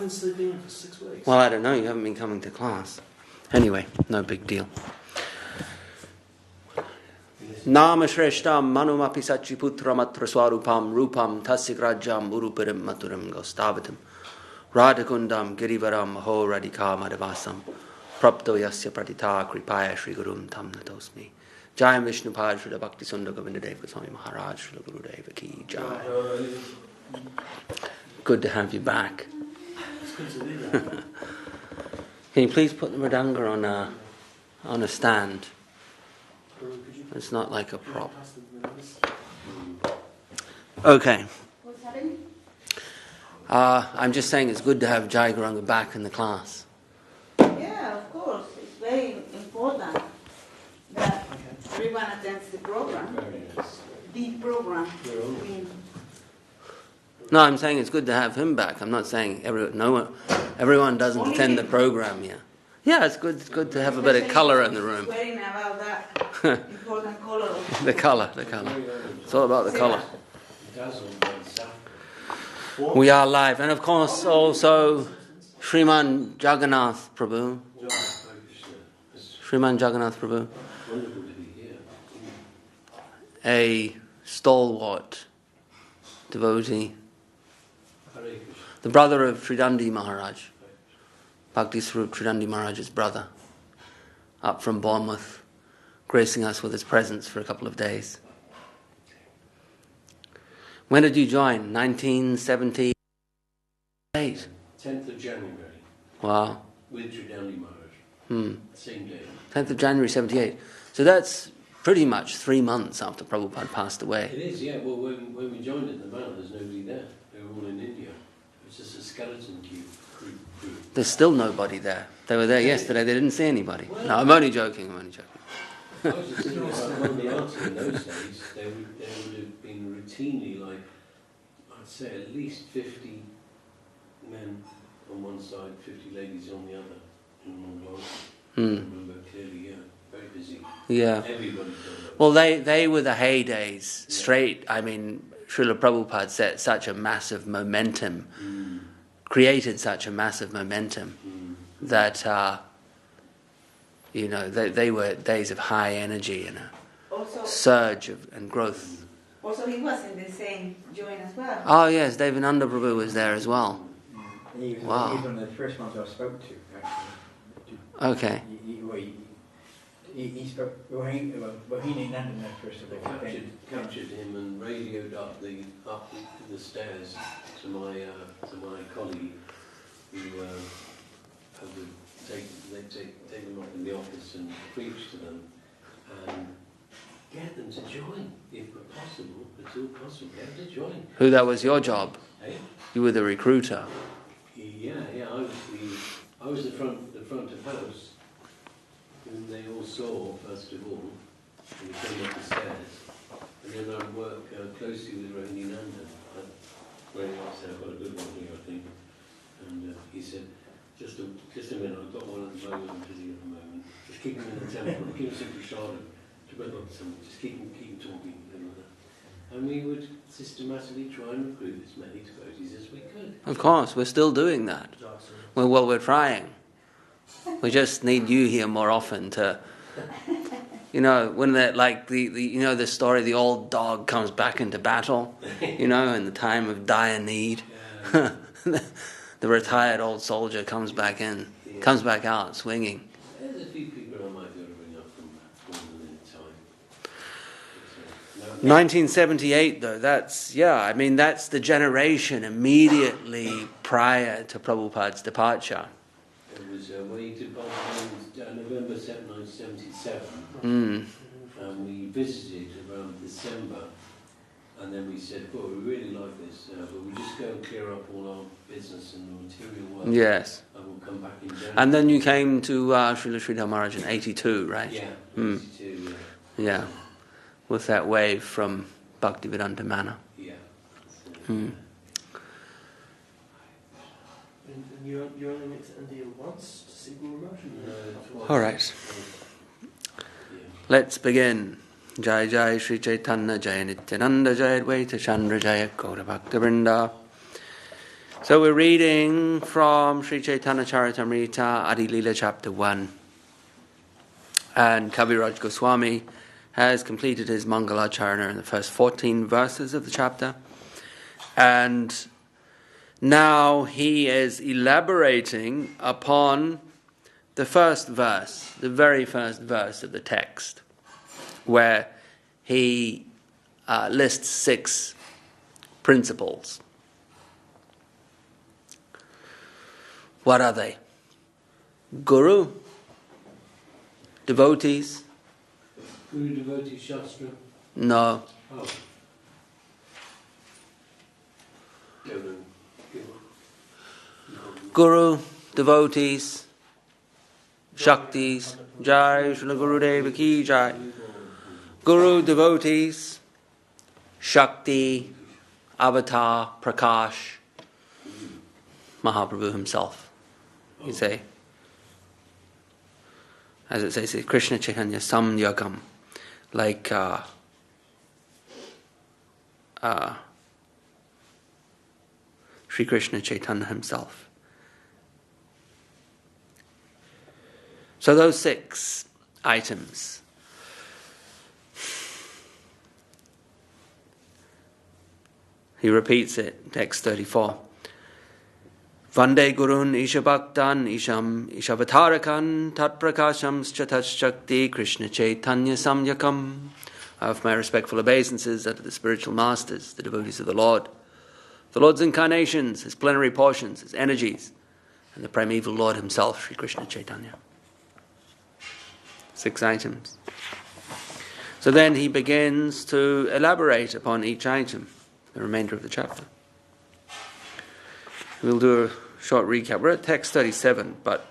been sleeping in for 6 weeks. Well, I don't know. You haven't been coming to class. Anyway, no big deal. Nama Shreshtam Manumapi Sachiputram Atraswarupam Rupam Tasigrajam Urupirim Maturim Gostavatam Radhakundam Girivaram Maho Radhika Madhavasam Prapto Yasya Pratita Kripaya Shri Gurum Tam Natosmi Jayam Vishnupad Srila Bhakti Sundar Govinda Deva Swami Maharaj Srila Guru Deva Ki Jai. Good to have you back. It's good to be there. Can you please put the mridanga on a stand? It's not like a prop. Okay. What's happening? I'm just saying it's good to have Jai Guranga back in the class. Yeah, of course. It's very important that everyone attends the program. The program. No, I'm saying it's good to have him back. I'm not saying everyone doesn't Only attend the him. program here. Yeah, it's good to have a bit of colour in the room. Worrying about that important color. The colour. It's all about the colour. We are live. And of course also Sriman Jagannath Prabhu. A stalwart devotee. The brother of Tridandi Maharaj. Bhakti Swarup Tridandi Maharaj's brother. Up from Bournemouth, gracing us with his presence for a couple of days. When did you join? 1978? 10th of January. Wow. With Tridandi Maharaj. Same day. 10th of January 78. So that's pretty much 3 months after Prabhupada passed away. It is, yeah. Well, when we joined at the mount, there's nobody there. They were all in India. It was just a skeleton crew. There's still nobody there. They were there yesterday, they didn't see anybody. No, I'm only joking. I was just thinking about Monday Auntie in those days. There would have been routinely, like, I'd say at least 50 men on one side, 50 ladies on the other, in one block. I remember clearly, yeah, very busy. Yeah. Everybody turned up. Well, they were the heydays. Straight, I mean, Srila Prabhupada set such a massive momentum, created such a massive momentum that, they were days of high energy and a surge and growth. Also, he was in the same joint as well. Oh, yes, Devananda Prabhu was there as well. He was Wow. one of the first ones I spoke to, actually. Okay. He spoke, Rohini Nandana first of all. Captured him and radioed up the stairs to my colleague, who would take them up in the office and preach to them and get them to join, if possible. It's all possible. Get them to join. Who, that was your job? Hey? You were the recruiter. Yeah. I was the front of house, whom they all saw first of all, when we came up the stairs, and then I'd work closely with Rohini Nandan. Where I said, I've got a good one here, I think. And he said, just a minute, I've got one at the moment, I'm busy at the moment. Just keep him in the temple, keep him simple sharded. Just keep him talking, and like that. And we would systematically try and recruit as many devotees as we could. Of course, we're still doing that. We're trying. We just need you here more often to, when the story, the old dog comes back into battle, in the time of dire need. Yeah. The retired old soldier comes back out swinging. There's a few people I might be able to bring up from in time. 1978, though, that's the generation immediately prior to Prabhupada's departure. It was when he departed in November 1977, and we visited around December, and then we said, well, we really like this, but we'll just go and clear up all our business and the material work. Yes. And we'll come back in January. And then you came to Srila Sridhar Maharaj in 82, right? Yeah, 82, Yeah, with that wave from Bhaktivedanta Manna. Yeah. And you only went to India once to see Guru Maharaj? No, twice. All right. Let's begin. Jai Jai Shri Chaitanya Jai Nityananda Jai Advaita Chandra Jai Gaura Bhakta Vrinda. So we're reading from Sri Chaitanya Charitamrita, Adi Leela chapter 1. And Kaviraj Goswami has completed his Mangalacharana in the first 14 verses of the chapter. And now he is elaborating upon the first verse, the very first verse of the text, where he lists 6 principles. What are they? Guru, devotees. Guru, devotee, Shastra. No. Oh. Guru, devotees, Shaktis, Jai, Srila Gurudeva Ki Jai. Guru, devotees, Shakti, Avatar, Prakash, Mahaprabhu himself. You say, as it says, Krishna Chaitanya Samyagam, like Sri Krishna Chaitanya himself. So those 6 items. He repeats it, text 34. Vande Gurun Isha Bhaktan Isham Ishavatarakan Tat Prakasham Chatat Shakti Krishna Chaitanya Samyakam. I offer my respectful obeisances unto the spiritual masters, the devotees of the Lord's incarnations, his plenary portions, his energies, and the primeval Lord himself, Sri Krishna Chaitanya. 6 items. So then he begins to elaborate upon each item, the remainder of the chapter. We'll do a short recap. We're at text 37, but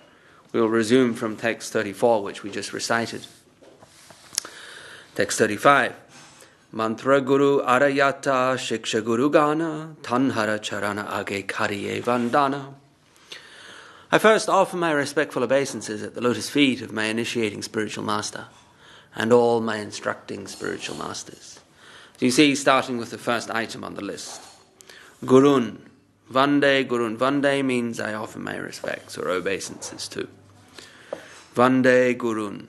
we'll resume from text 34, which we just recited. Text 35. Mantra Guru Arayata Shiksha Guru Gana Tanhara Charana Age Kariye Vandana. I first offer my respectful obeisances at the lotus feet of my initiating spiritual master and all my instructing spiritual masters. So you see, starting with the first item on the list. Gurun. Vande Gurun. Vande means I offer my respects or obeisances to. Vande Gurun.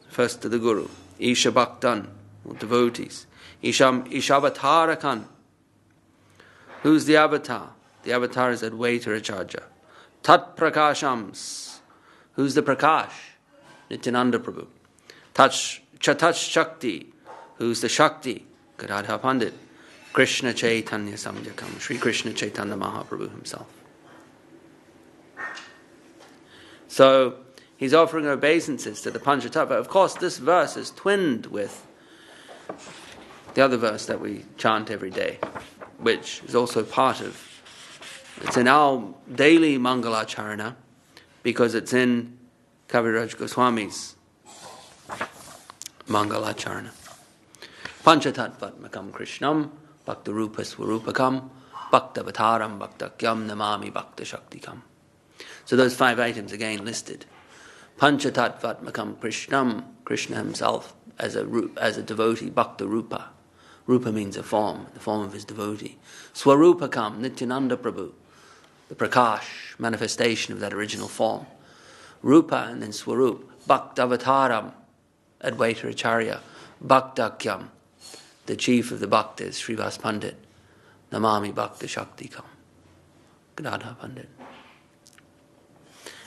First to the Guru. Isha Bhaktan, or devotees. Ishavatarakan. Who's the avatar? The avatar is Advaita Acharya. Tat Prakashams. Who's the Prakash? Nityananda Prabhu. Chatat Shakti. Who's the Shakti? Gadadhar Pandit. Krishna Chaitanya Samyakam, Sri Krishna Chaitanya Mahaprabhu himself. So he's offering obeisances to the Panchatattva. Of course, this verse is twinned with the other verse that we chant every day, which is also part of, it's in our daily Mangalacharana, because it's in Kaviraj Goswami's Mangalacharana. Panchatattvatmakam Krishnam Bhakta Rupa Swarupakam Bhakta Vataram Bhaktakyam Namami Bhakta Shaktikam. So those 5 items again listed. Panchatattvatmakam Krishnam, Krishna himself as a devotee, Bhakta Rupa. Rupa means a form, the form of his devotee. Swarupakam, Nityananda Prabhu, the Prakash, manifestation of that original form. Rupa and then Swarup. Bhakta Vataram, Advaita Acharya. Bhaktakyam, the chief of the Bhaktas, Srivas Pandit. Namami Bhakta Shaktikam, Gadadhar Pandit.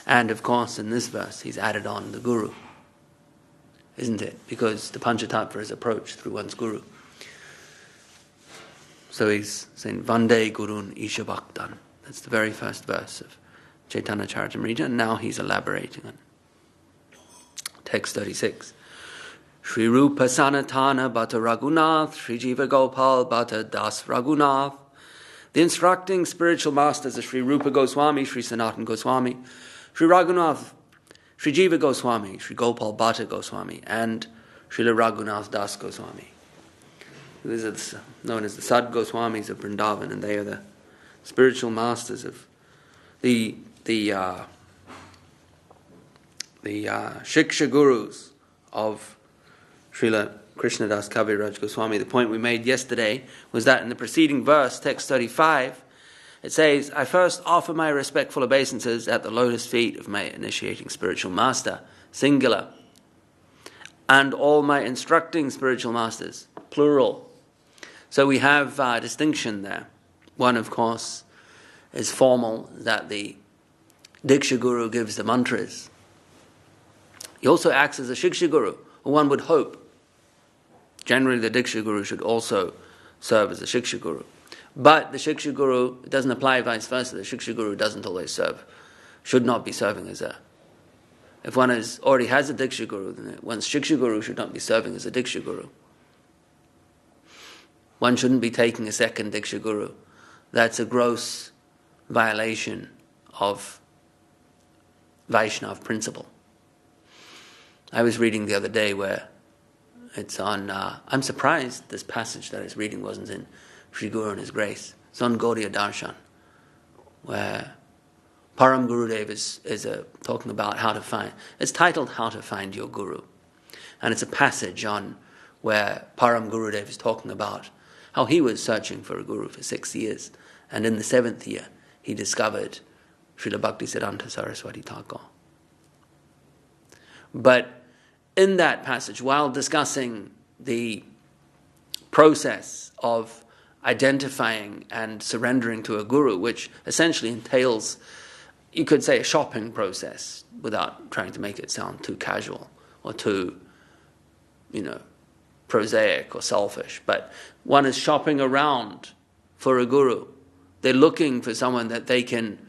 And of course, in this verse, he's added on the Guru, isn't it? Because the Panchatattva is approached through one's Guru. So he's saying, Vande Gurun Isha Bhaktan. That's the very first verse of Chaitanya Charitamrita, and now he's elaborating on it. Text 36. Sri Rupa Sanatana Bhatta Raghunath, Sri Jiva Gopal Bhatta Das Raghunath. The instructing spiritual masters are Sri Rupa Goswami, Sri Sanatana Goswami, Sri Raghunath, Sri Jiva Goswami, Sri Gopal Bhatta Goswami, and Srila Raghunath Das Goswami. These are known as the Sad Goswamis of Vrindavan, and they are the spiritual masters of the Shiksha Gurus of Srila Krishnadas Kaviraj Goswami. The point we made yesterday was that in the preceding verse, text 35, It says, I first offer my respectful obeisances at the lotus feet of my initiating spiritual master, singular, and all my instructing spiritual masters, plural. So we have a distinction there. One, of course, is formal, that the Diksha Guru gives the mantras. He also acts as a Shiksha Guru, or one would hope. Generally, the Diksha Guru should also serve as a Shiksha Guru. But the Shiksha Guru, it doesn't apply vice versa. The Shiksha Guru doesn't always serve, should not be serving as a... If one already has a Diksha Guru, then one's Shiksha Guru should not be serving as a Diksha Guru. One shouldn't be taking a second Diksha Guru. That's a gross violation of Vaishnav principle. I was reading the other day where it's on... I'm surprised this passage that I was reading wasn't in Sri Guru and His Grace. It's on Gaudiya Darshan, where Param Gurudev is talking about how to find... It's titled How to Find Your Guru. And it's a passage on where Param Gurudev is talking about how he was searching for a guru for 6 years. And in the 7th year, he discovered Srila Bhaktisiddhanta Saraswati Thakur. But in that passage, while discussing the process of identifying and surrendering to a guru, which essentially entails, you could say, a shopping process, without trying to make it sound too casual or too, prosaic or selfish. But one is shopping around for a guru. They're looking for someone that they can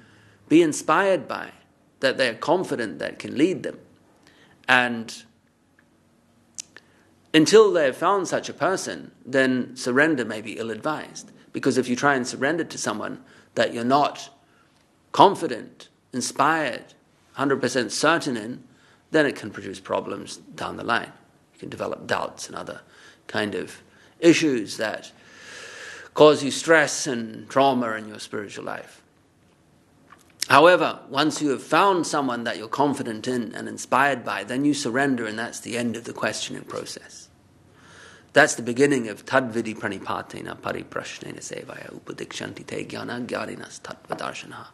be inspired by, that they're confident that can lead them. And until they have found such a person, then surrender may be ill-advised. Because if you try and surrender to someone that you're not confident, inspired, 100% certain in, then it can produce problems down the line. You can develop doubts and other kind of issues that cause you stress and trauma in your spiritual life. However, once you have found someone that you're confident in and inspired by, then you surrender, and that's the end of the questioning process. That's the beginning of tadvidi pranipatena pariprashnena sevaya upadikshanti te jnana gyarinas tattvadarshana.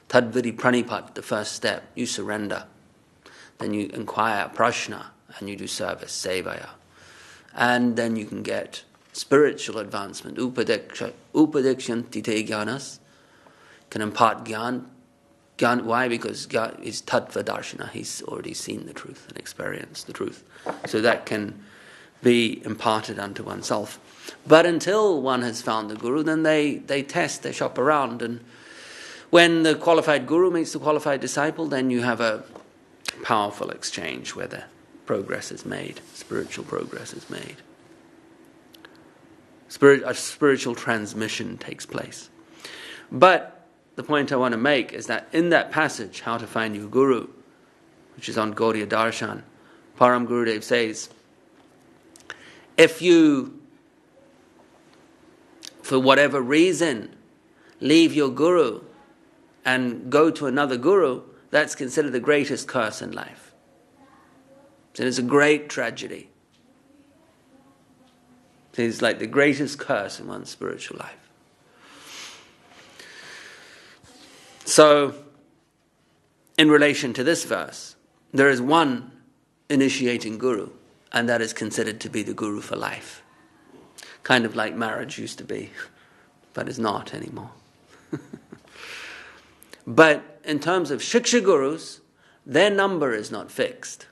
Tadvidi pranipat, the first step, you surrender. Then you inquire prashna, and you do service, sevaya. And then you can get spiritual advancement. Upadikshanti te jnanas, can impart gyan. Why? Because gyan is tattva darshana. He's already seen the truth and experienced the truth. So that can be imparted unto oneself. But until one has found the guru, then they test, they shop around. And when the qualified guru meets the qualified disciple, then you have a powerful exchange where the progress is made, spiritual progress is made. A spiritual transmission takes place. But the point I want to make is that in that passage, How to Find Your Guru, which is on Gaudiya Darshan, Param Gurudev says, if you, for whatever reason, leave your guru and go to another guru, that's considered the greatest curse in life. So it's a great tragedy. So it's like the greatest curse in one's spiritual life. So, in relation to this verse, there is one initiating guru, and that is considered to be the guru for life. Kind of like marriage used to be, but is not anymore. But in terms of Shiksha Gurus, their number is not fixed.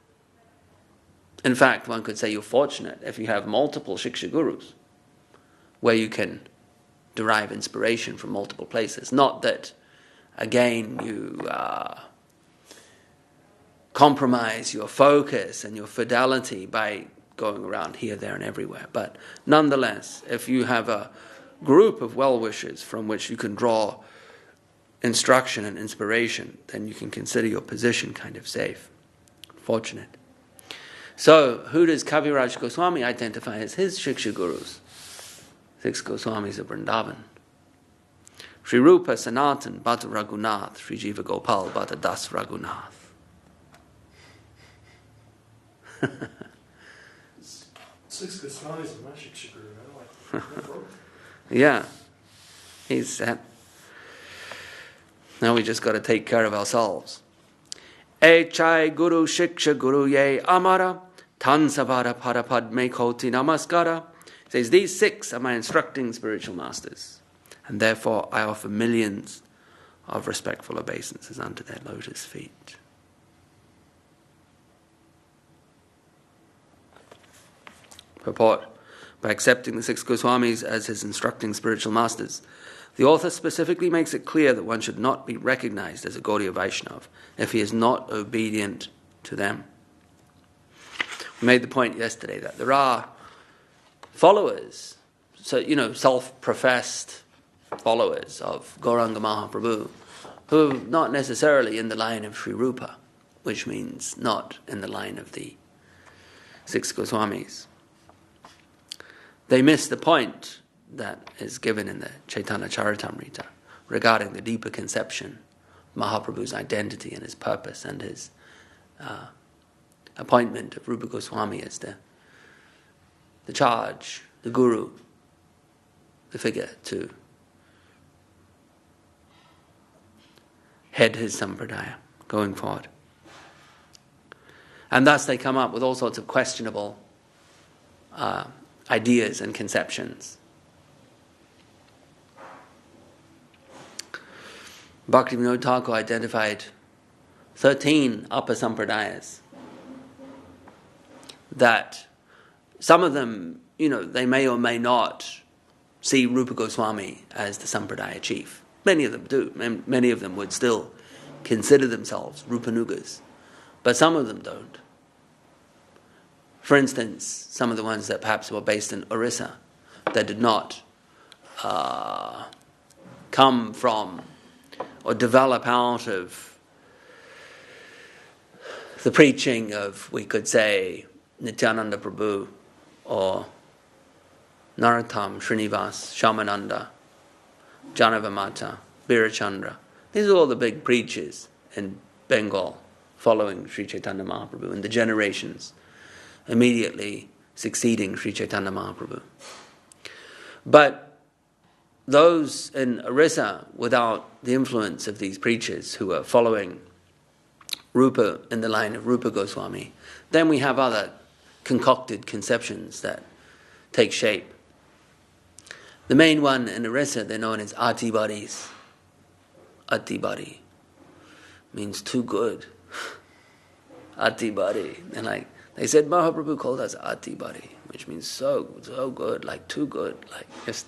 In fact, one could say you're fortunate if you have multiple Shiksha Gurus, where you can derive inspiration from multiple places. Not that, again, you compromise your focus and your fidelity by going around here, there, and everywhere. But nonetheless, if you have a group of well-wishers from which you can draw instruction and inspiration, then you can consider your position kind of safe, fortunate. So, who does Kaviraj Goswami identify as his Shiksha Gurus? 6 Goswamis of Vrindavan. Sri Rupa Sanatan Bhatta Raghunath, Sri Jiva Gopal Bhatta Das Raghunath. 6 Goswamis are my Shiksha Guru. I like that. Yeah, he's that. Now we just got to take care of ourselves. Echai guru shiksha guru ye amara tansavara parapadme koti namaskara. Says, these 6 are my instructing spiritual masters, and therefore I offer millions of respectful obeisances unto their lotus feet. Purport. By accepting the 6 Goswamis as his instructing spiritual masters, the author specifically makes it clear that one should not be recognized as a Gaudiya Vaishnava if he is not obedient to them. We made the point yesterday that there are followers, so self-professed followers of Gauranga Mahaprabhu, who are not necessarily in the line of Sri Rupa, which means not in the line of the 6 Goswamis. They miss the point that is given in the Chaitanya Charitamrita regarding the deeper conception of Mahaprabhu's identity and his purpose and his appointment of Rupa Goswami as the charge, the guru, the figure to head his sampradaya going forward. And thus they come up with all sorts of questionable ideas and conceptions. Bhaktivinoda Thakur identified 13 upper sampradayas that some of them, they may or may not see Rupa Goswami as the sampradaya chief. Many of them do. Many of them would still consider themselves Rupanugas, but some of them don't. For instance, some of the ones that perhaps were based in Orissa that did not come from or develop out of the preaching of, we could say, Nityananda Prabhu or Narottam, Srinivas, Shamananda, Janavamata, Birachandra. These are all the big preachers in Bengal following Sri Chaitanya Mahaprabhu in the generations immediately succeeding Sri Chaitanya Mahaprabhu. But those in Orissa, without the influence of these preachers who are following Rupa in the line of Rupa Goswami, then we have other concocted conceptions that take shape. The main one in Orissa, they're known as Ati-Badis. Ati-Badi means too good. Ati-Badi. And they said Mahaprabhu called us Ati-Badi, which means so good, like too good, like just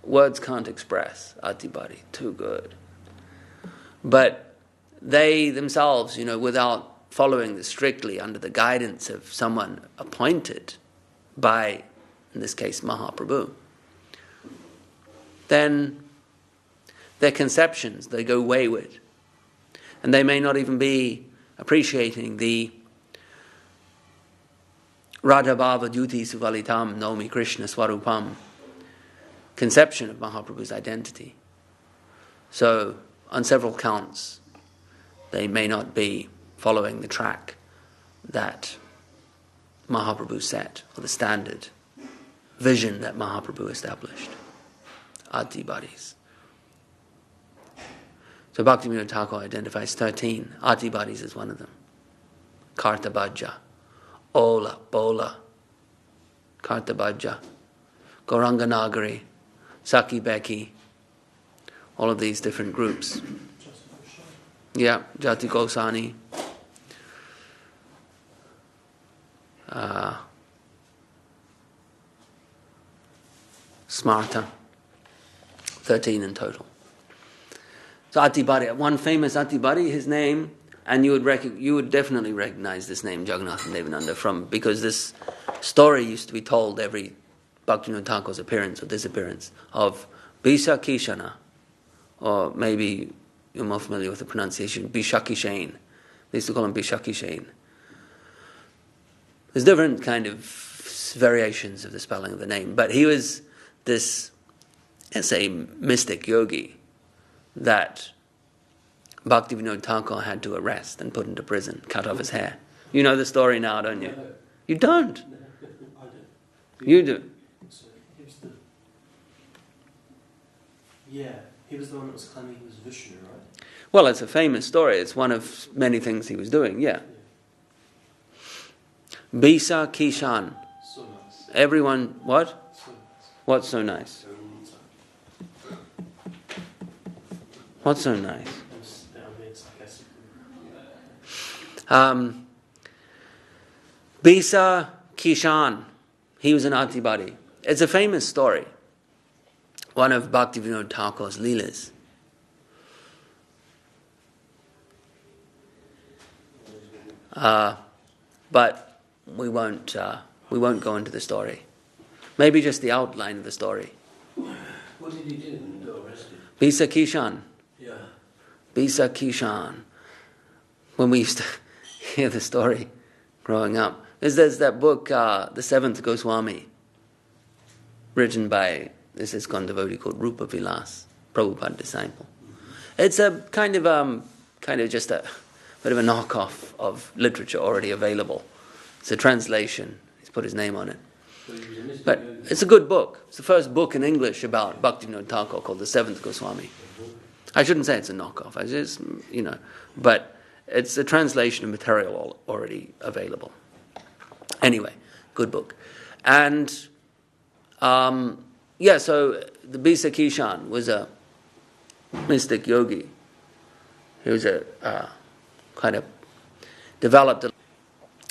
words can't express. Ati-Badi, too good. But they themselves, without following this strictly under the guidance of someone appointed by, in this case, Mahaprabhu, then their conceptions, they go wayward. And they may not even be appreciating the Radha Bhava Duti Suvalitam Nomi Krishna Swarupam conception of Mahaprabhu's identity. So, on several counts, they may not be following the track that Mahaprabhu set, or the standard vision that Mahaprabhu established. Ati-Badis. So Bhaktivinoda Thakur identifies 13. Ati-Badis is one of them. Kartabhajja, Ola, Bola, Kartabhajja, Gauranga Nagari, Saki Beki, all of these different groups. Yeah, Jati Gosani, Smarta, 13 in total. So Ati-Badi, one famous Ati-Badi, his name, and you would definitely recognize this name, Jagannatha Devananda, because this story used to be told every Bhaktivinoda Thakur's appearance or disappearance of Bisakishana, or maybe you're more familiar with the pronunciation, Bishakishain. They used to call him Bishakishain. There's different kind of variations of the spelling of the name, but he was this, let's say, mystic yogi that Bhaktivinoda Thakur had to arrest and put into prison, cut off his hair. You know the story now, don't you? No. You don't? No, I do. You do? So he was he was the one that was claiming he was Vishnu, right? Well, it's a famous story. It's one of many things he was doing, yeah. Bisa Kishan. So nice. Everyone, what? So nice. What's so nice? What's so nice? Bisa Kishan. He was an Atibadi. It's a famous story. One of Bhaktivinoda Thakur's Leelas. But we won't go into the story. Maybe just the outline of the story. What did he do when he got arrested? Bisa Kishan. Yeah. Bisa Kishan. When we used to hear the story growing up. There's that book, The Seventh Goswami, written by this ISKCON devotee called Rupa Vilas, Prabhupada disciple. It's a kind of just a bit of a knockoff of literature already available. It's a translation. He's put his name on it. But it's a good book. It's the first book in English about Bhaktivinoda Thakur called The Seventh Goswami. I shouldn't say it's a knockoff. I just, but it's a translation of material already available. Anyway, good book. And, so the Bisa Kishan was a mystic yogi. He was kind of developed.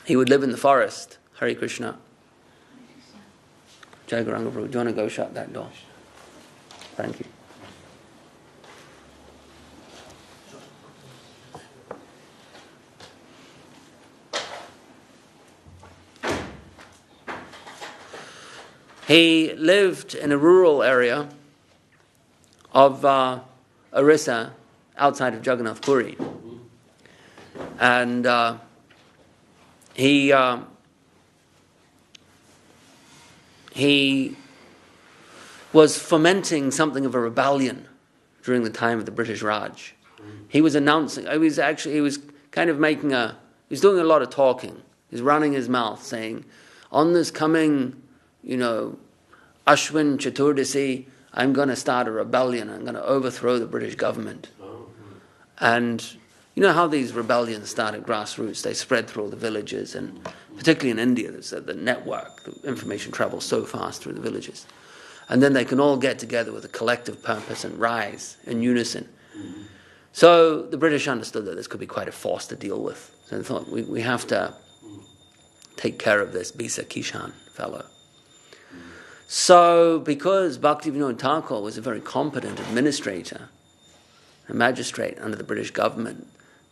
He would live in the forest. Hare Krishna. Jai Gauranga Prabhu, do you want to go shut that door? Thank you. He lived in a rural area of Orissa, outside of Jagannath Puri. And he was fomenting something of a rebellion during the time of the British Raj. He was announcing, he was kind of he was doing a lot of talking. He was running his mouth saying, on this coming, Ashwin Chaturdasi, I'm going to start a rebellion. I'm going to overthrow the British government. And you know how these rebellions start at grassroots? They spread through all the villages, and particularly in India, there's the network, the information travels so fast through the villages. And then they can all get together with a collective purpose and rise in unison. Mm-hmm. So the British understood that this could be quite a force to deal with. So they thought, we have to take care of this Bisa Kishan fellow. So because Bhaktivinoda Thakur was a very competent administrator, a magistrate under the British government,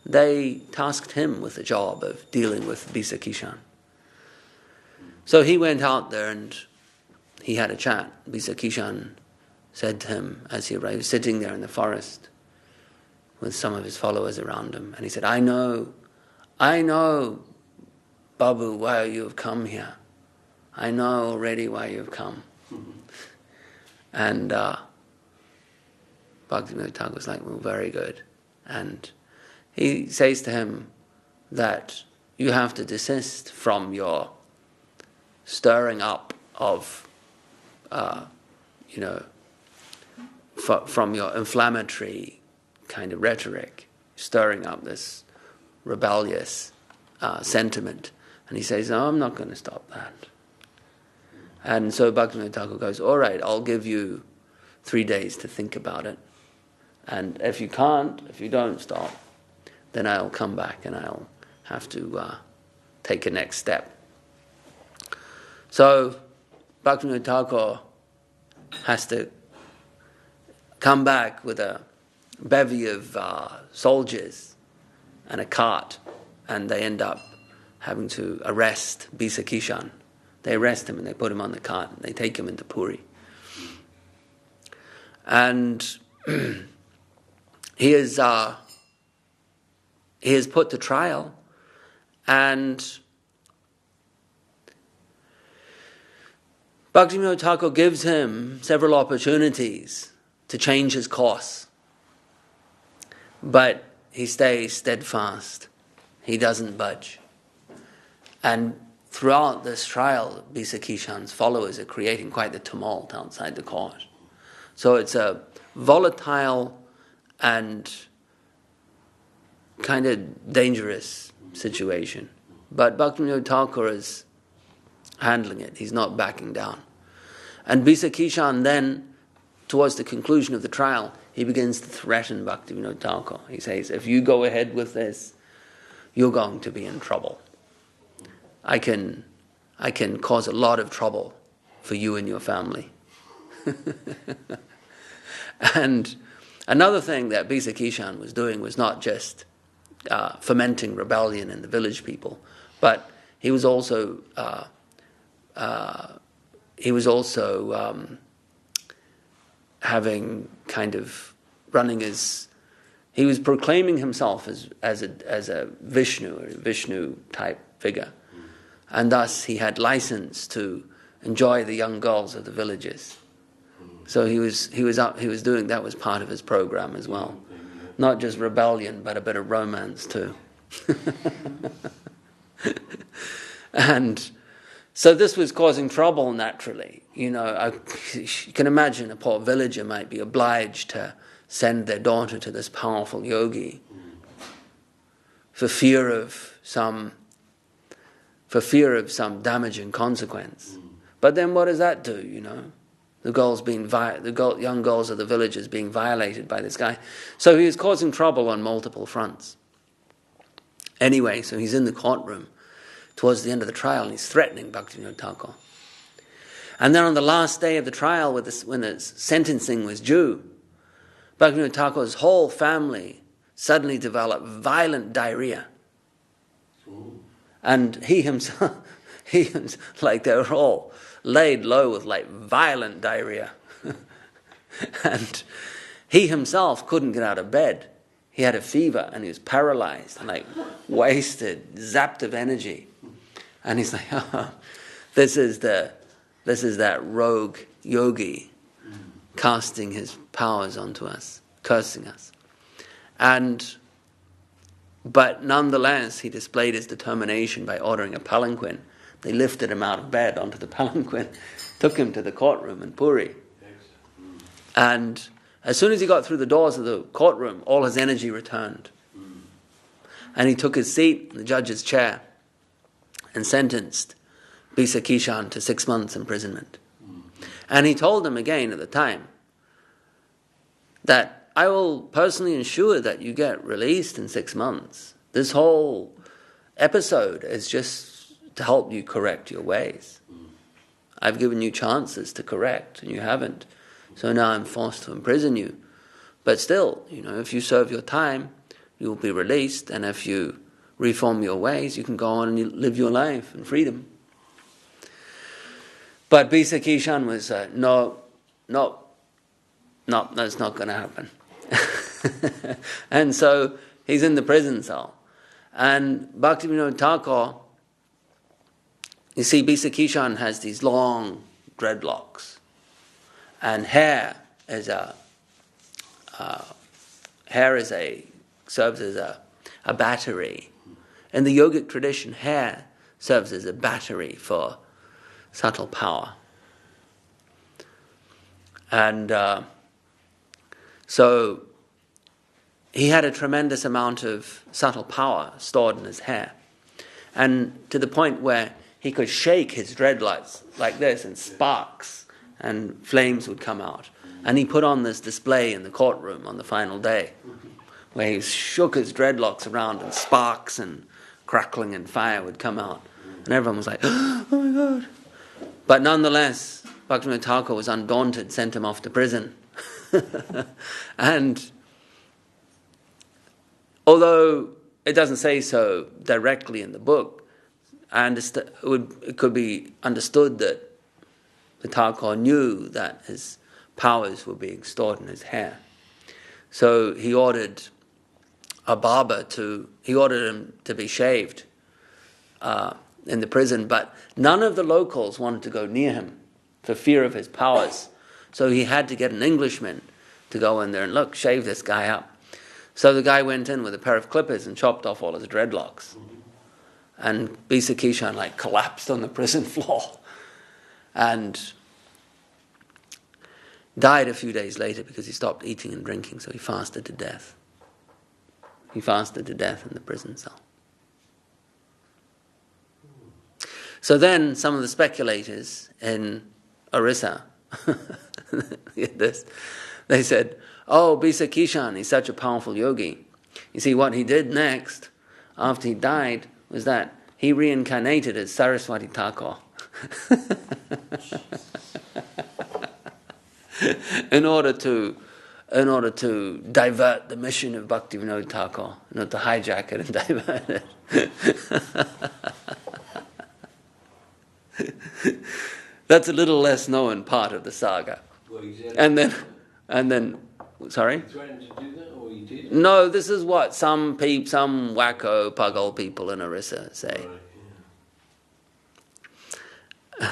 they tasked him with the job of dealing with Bisa Kishan. So he went out there and he had a chat. Bisa Kishan said to him as he arrived, he was sitting there in the forest with some of his followers around him, and he said, I know, Babu, why you have come here. I know already why you've come. And Bhaktivinoda Thakur was like, well, very good. And he says to him that you have to desist from your stirring up of, from your inflammatory kind of rhetoric, stirring up this rebellious sentiment. And he says, no, I'm not going to stop that. And so Bhaktivinoda Thakur goes, all right, I'll give you 3 days to think about it. And if you don't stop, then I'll come back and I'll have to take a next step. So Bhaktivinoda Thakur has to come back with a bevy of soldiers and a cart, and they end up having to arrest Bisa Kishan. They arrest him and they put him on the cart and they take him into Puri. And he is put to trial, and Bhaktivinoda Thakur gives him several opportunities to change his course. But he stays steadfast. He doesn't budge. And throughout this trial, Bisa Kishan's followers are creating quite the tumult outside the court. So it's a volatile and kind of dangerous situation. But Bhaktivinoda Thakur is handling it. He's not backing down. And Bisa Kishan then, towards the conclusion of the trial, he begins to threaten Bhaktivinoda Thakur. He says, if you go ahead with this, you're going to be in trouble. I can cause a lot of trouble for you and your family. And another thing that Bisa Kishan was doing was not just fomenting rebellion in the village people, but he was also having kind of running his. He was proclaiming himself as a Vishnu type figure, and thus he had license to enjoy the young girls of the villages. So he was doing that was part of his program as well, not just rebellion but a bit of romance too. And so this was causing trouble naturally. You can imagine a poor villager might be obliged to send their daughter to this powerful yogi for fear of some damaging consequence. But then what does that do, The young girls of the villages being violated by this guy. So he was causing trouble on multiple fronts. Anyway, so he's in the courtroom towards the end of the trial and he's threatening Bhaktivinoda Thakur. And then on the last day of the trial, when the sentencing was due, Bhaktivinoda Thakur's whole family suddenly developed violent diarrhea. And he himself, like they were all laid low with like violent diarrhea. And he himself couldn't get out of bed. He had a fever and he was paralyzed and like wasted, zapped of energy. And he's like, this is that rogue yogi casting his powers onto us, cursing us. But nonetheless, he displayed his determination by ordering a palanquin. They lifted him out of bed onto the palanquin, took him to the courtroom in Puri. And as soon as he got through the doors of the courtroom, all his energy returned. And he took his seat in the judge's chair and sentenced Bisa Kishan to 6 months imprisonment. And he told them again at the time that I will personally ensure that you get released in 6 months. This whole episode is just to help you correct your ways. I've given you chances to correct and you haven't. So now I'm forced to imprison you. But still, if you serve your time, you will be released. And if you reform your ways, you can go on and you live your life in freedom. But Bisa Kishan was, no, that's not going to happen. And so he's in the prison cell. And Bhaktivinoda Thakur, you see, Bisa Kishan has these long dreadlocks. And hair serves as a battery. In the yogic tradition, hair serves as a battery for subtle power. And so he had a tremendous amount of subtle power stored in his hair. And to the point where he could shake his dreadlocks like this and sparks and flames would come out. And he put on this display in the courtroom on the final day where he shook his dreadlocks around and sparks and crackling and fire would come out. And everyone was like, oh my God. But nonetheless, Bhaktivinoda Thakur was undaunted, sent him off to prison. And although it doesn't say so directly in the book, it could be understood that the Thakur knew that his powers were being stored in his hair. So he ordered a barber he ordered him to be shaved in the prison, but none of the locals wanted to go near him for fear of his powers. So he had to get an Englishman to go in there and look, shave this guy up. So the guy went in with a pair of clippers and chopped off all his dreadlocks. And Bisa Kishan collapsed on the prison floor and died a few days later because he stopped eating and drinking, so he fasted to death. He fasted to death in the prison cell. So then some of the speculators in Orissa, get this, they said, oh, Bisa Kishan, he's such a powerful yogi. You see, what he did next, after he died, was that he reincarnated as Saraswati Thakur in order to divert the mission of Bhaktivinoda Thakur, not to hijack it and divert it. That's a little less known part of the saga. Well, exactly. And then, sorry? You threatened to do that, or you did? No, this is what some wacko pagal people in Orissa say. Right,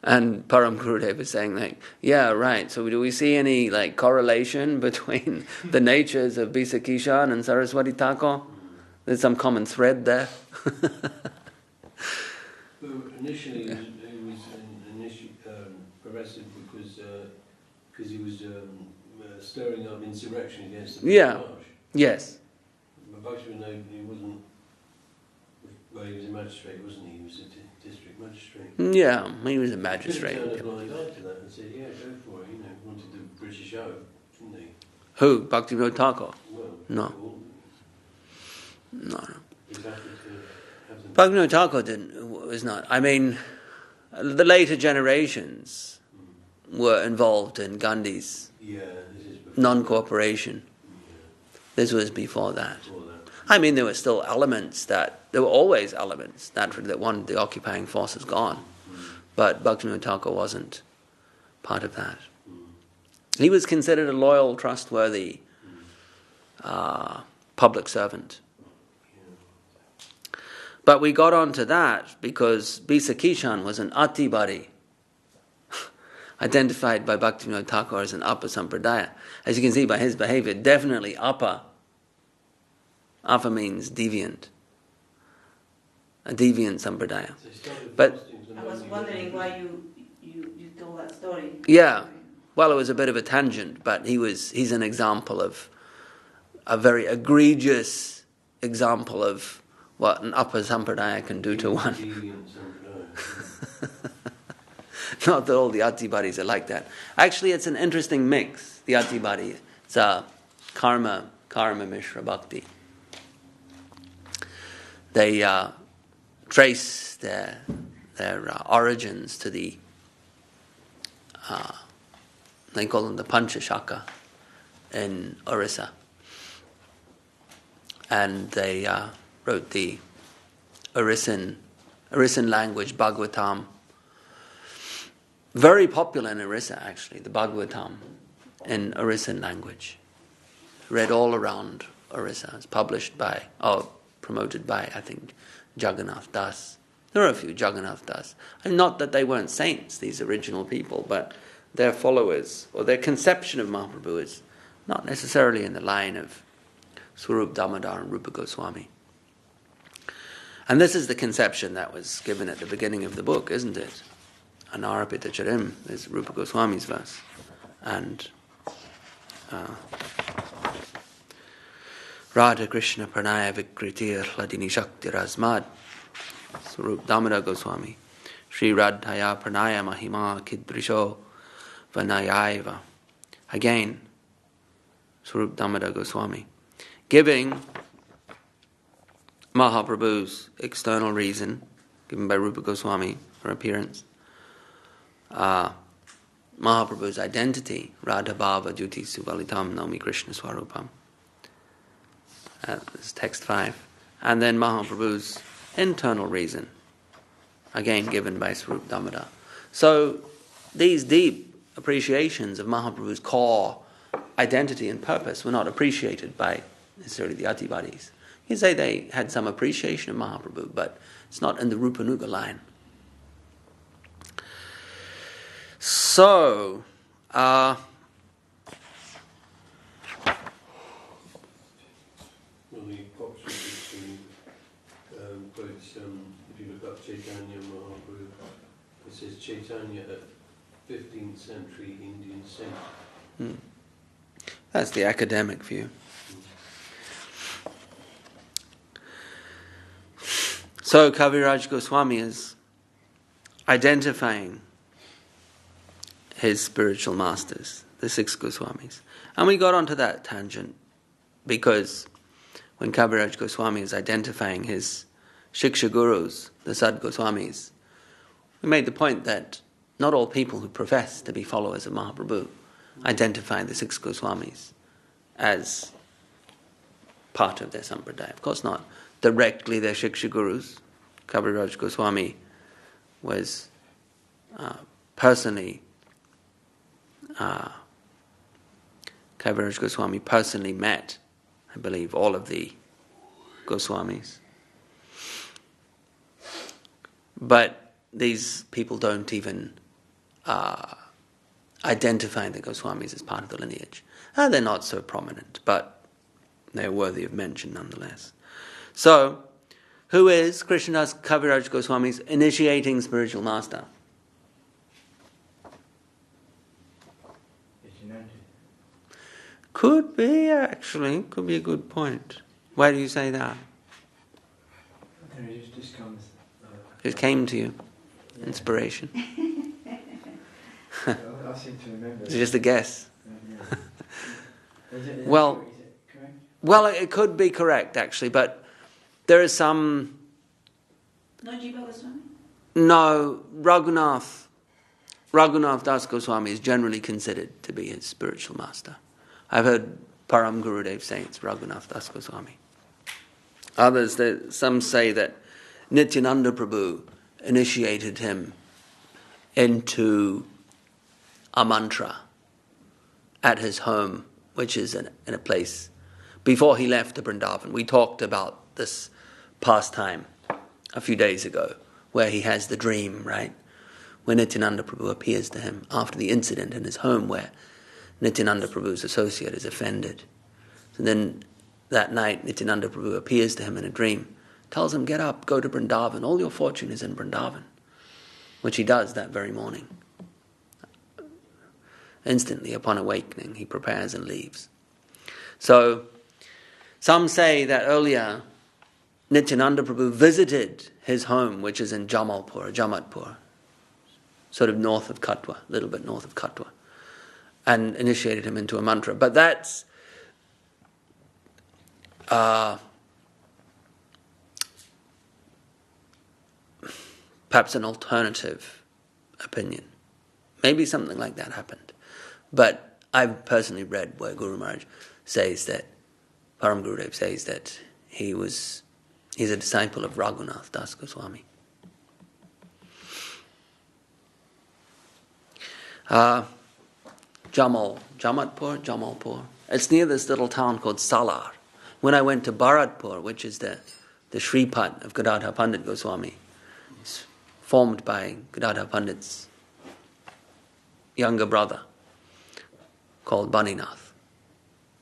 And Param Gurudev was saying, like, yeah, right, so do we see any like correlation between the natures of Bisa Kishan and Saraswati Thakur? There's some common thread there. Well, initially, he was arrested because he was stirring up insurrection against the Yeah. British. Yes. But Bhaktivinoda, he wasn't. Well, he was a magistrate, wasn't he? He was a district magistrate. Yeah, he was a He magistrate. could have turned a blind eye to that and said, "Yeah, go for it." He wanted the British out, didn't he? Who? Bhaktivinoda Thakur? Well, No. all- No. exactly to have them. Bhaktivinoda Thakur was not. I mean, the later generations were involved in Gandhi's Yeah, this is before non-cooperation. Yeah, This was before that. before that. I mean, there were still elements there were always elements, naturally, that wanted the occupying forces gone. But Bhaktivinoda Thakur wasn't part of that. He was considered a loyal, trustworthy public servant. But we got onto that because Bisa Kishan was an Atibari, identified by Bhaktivinoda Thakur as an Apa Sampradaya. As you can see by his behavior, definitely Apa. Apa means deviant. A deviant Sampradaya. So he started But- fasting to I was know wondering why you told that story. Yeah. Well, it was a bit of a tangent, but he's an example of a very egregious example of what an Apa Sampradaya can do to one. Deviant Sampradaya. Not that all the Atibaris are like that. Actually, it's an interesting mix, the Atibari. It's a karma Mishra Bhakti. They trace their origins to the, they call them the Panchashaka in Orissa. And they wrote the Orissan language Bhagavatam. Very popular in Orissa, actually, the Bhagavatam in Orissan language. Read all around Orissa. It's promoted by, I think, Jagannath Das. There are a few Jagannath Das. And not that they weren't saints, these original people, but their followers, or their conception of Mahaprabhu is not necessarily in the line of Swarup Damodar and Rupa Goswami. And this is the conception that was given at the beginning of the book, isn't it? Anarapita Charim is Rupa Goswami's verse. And Radha Krishna Pranaya Vikritir Hladini Shakti Razmad, Swarup Damodar Goswami. Sri Radhaya Pranaya Mahima Kidrisho Vanayaiva. Again, Swarup Damodar Goswami. Giving Mahaprabhu's external reason, given by Rupa Goswami, her appearance, Mahaprabhu's identity, Radha Bhava Juti Suvalitam Naumi Krishna Swarupam. This is text 5. And then Mahaprabhu's internal reason, again given by Swarup Damodar. So these deep appreciations of Mahaprabhu's core identity and purpose were not appreciated by necessarily the Atibaris. You say they had some appreciation of Mahaprabhu, but it's not in the Rupanuga line. So, Well, the approximately quotes, if you look up Chaitanya Mahaprabhu, it says Chaitanya at 15th century Indian saint. that's the academic view. So Kaviraj Goswami is identifying his spiritual masters, the 6 Goswamis. And we got onto that tangent because when Kaviraj Goswami is identifying his Shiksha Gurus, the Sad Goswamis, we made the point that not all people who profess to be followers of Mahaprabhu identify the 6 Goswamis as part of their sampradaya. Of course not directly their Shiksha Gurus. Kaviraj Goswami was personally met, I believe, all of the Goswamis. But these people don't even identify the Goswamis as part of the lineage. They're not so prominent, but they're worthy of mention nonetheless. So, who is Krishnadas Kaviraj Goswami's initiating spiritual master? Could be, actually. Could be a good point. Why do you say that? It just comes. It came to you. Yeah. Inspiration. I seem to remember. It's just a guess. Yeah. Is it correct? Well, it could be correct, actually, but there is some... No Jiva Goswami? No, Raghunath Das Goswami is generally considered to be his spiritual master. I've heard Param Gurudev say it's Raghunath Das Goswami. Some say that Nityananda Prabhu initiated him into a mantra at his home, which is in a place before he left to Vrindavan. We talked about this pastime a few days ago, where he has the dream, right? When Nityananda Prabhu appears to him after the incident in his home where Nityananda Prabhu's associate is offended. And then that night, Nityananda Prabhu appears to him in a dream, tells him, get up, go to Vrindavan, all your fortune is in Vrindavan, which he does that very morning. Instantly, upon awakening, he prepares and leaves. So, some say that earlier, Nityananda Prabhu visited his home, which is in Jamatpur, sort of north of Katwa, a little bit north of Katwa, and initiated him into a mantra. But that's perhaps an alternative opinion. Maybe something like that happened. But I've personally read where Guru Maharaj says that, Param Gurudev says that he's a disciple of Raghunath Das Goswami. Jamalpur. It's near this little town called Salar. When I went to Bharatpur, which is the Shripat of Gadadhar Pandit Goswami, it's formed by Gadadhar Pandit's younger brother called Baninath.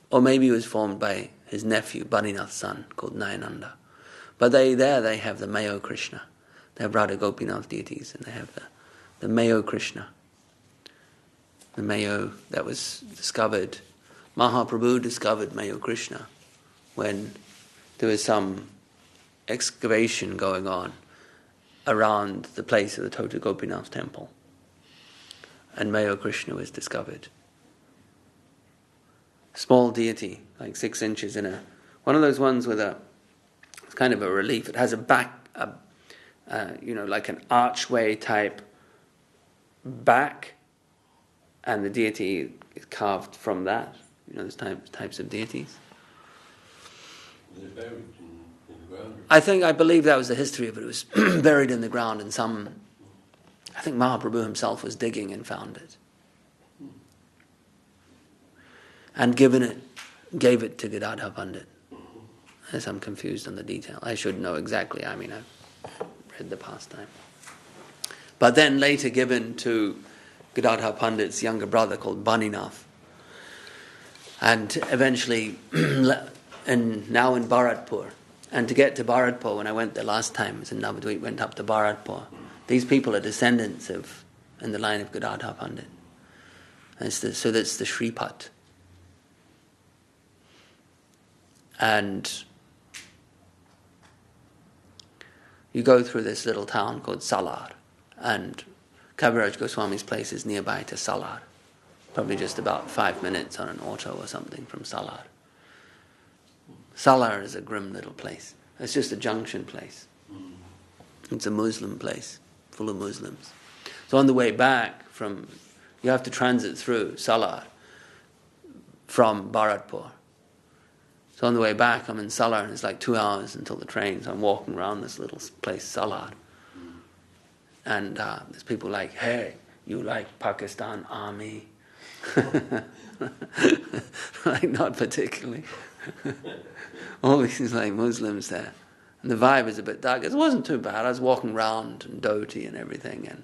Or maybe it was formed by his nephew, Baninath's son, called Nayananda. But they have the Mayo Krishna. They have Radha Gopinath deities, and they have the Mayo Krishna. The Mayo that was discovered, Mahaprabhu discovered Mayo Krishna when there was some excavation going on around the place of the Tota Gopinath temple. And Mayo Krishna was discovered. Small deity, like 6 inches in one of those ones with it's kind of a relief. It has a back, like an archway type back, and the deity is carved from that. Those types of deities. Was it buried in the ground? I believe that was the history of it. It was buried in the ground, and I think Mahaprabhu himself was digging and found it. And gave it to Gadadhar Pandit. As I'm confused on the detail. I should know exactly. I've read the pastime. But then later given to Gadadhar Pandit's younger brother called Baninath. And eventually, and now in Bharatpur. And to get to Bharatpur, when I went there last time, it was in Navadvip, went up to Bharatpur. These people are descendants in the line of Gadadhar Pandit. And so that's the Shripat. And you go through this little town called Salar, and Kaviraj Goswami's place is nearby to Salar, probably just about 5 minutes on an auto or something from Salar. Salar is a grim little place. It's just a junction place. It's a Muslim place, full of Muslims. So on the way back you have to transit through Salar from Bharatpur. So on the way back, I'm in Salar, and it's like 2 hours until the train. So I'm walking around this little place, Salar. And there's people like, hey, you like Pakistan Army? Like, not particularly. All these like Muslims there. And the vibe is a bit dark. It wasn't too bad. I was walking around in dhoti and everything, and